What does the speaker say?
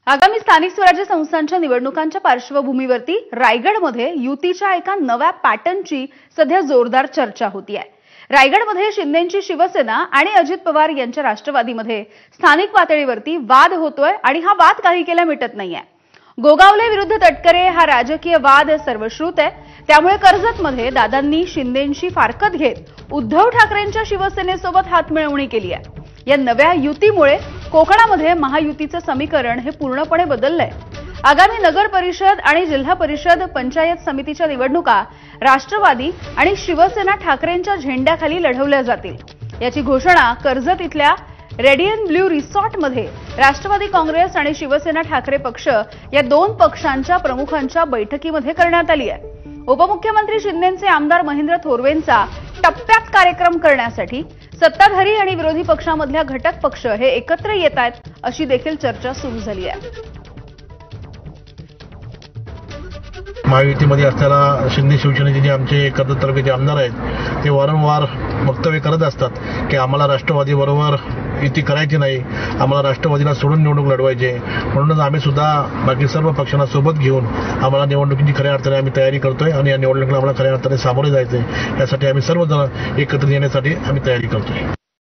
आगामी स्थानिक स्वराज्य संस्थांच्या निवडणुकांच्या पार्श्वभूमीवरती रायगडमध्ये युतीच्या एका नव्या पॅटर्नची सध्या जोरदार चर्चा होतीये। रायगडमध्ये शिंदेंची शिवसेना आणि अजित पवार यांच्या राष्ट्रवादीमध्ये स्थानिक पातळीवरती वाद होतोय आणि हा वाद काही केल्या मिटत नाहीये। गोगावले विरुद्ध तटकरे हा राजकीय वाद सर्वश्रुत आहे। त्यामुळे कर्जतमध्ये दादांनी शिंदेंची फारकत घेत उद्धव ठाकरेंच्या शिवसेनेसोबत हातमिळवणी केली आहे। या नव्या युतीमुळे कोकणामध्ये महायुतीचं समीकरण हे पूर्णपणे बदललंय। आगामी नगर परिषद आणि जिल्हा परिषद पंचायत समितीच्या निवडणुका राष्ट्रवादी आणि शिवसेना ठाकरेंच्या झेंड्याखाली लढवल्या जातील। याची घोषणा कर्जत इथल्या रेडियन ब्ल्यू रिसॉर्टमध्ये राष्ट्रवादी काँग्रेस आणि शिवसेना ठाकरे पक्ष या दोन पक्षांच्या प्रमुखांच्या बैठकीमध्ये करण्यात आली आहे। उपमुख्यमंत्री शिंदेंचे आमदार महेंद्र थोरवेंचा टप्प्यात कार्यक्रम करण्यासाठी सत्ताधारी आणि विरोधी पक्षामधल्या घटक पक्ष हे एकत्र येत आहेत अशी देखील चर्चा सुरू झाली आहे। महायुतीमध्ये असताना शिंदे शिवसेनेचे जे आमचे कर्जत तालुक्याचे आमदार आहेत ते वारंवार वक्तव्य करत असतात की आम्हाला राष्ट्रवादीबरोबर युती करायची नाही, आम्हाला राष्ट्रवादीला सोडून निवडणूक लढवायची। म्हणूनच आम्ही सुद्धा बाकी सर्व पक्षांना सोबत घेऊन आम्हाला निवडणुकीची खऱ्या अर्थाने आम्ही तयारी करतोय आणि या निवडणुकीला आम्हाला खऱ्या अर्थाने सामोरे जायचंय। यासाठी आम्ही सर्वजण एकत्र येण्यासाठी आम्ही तयारी करतोय।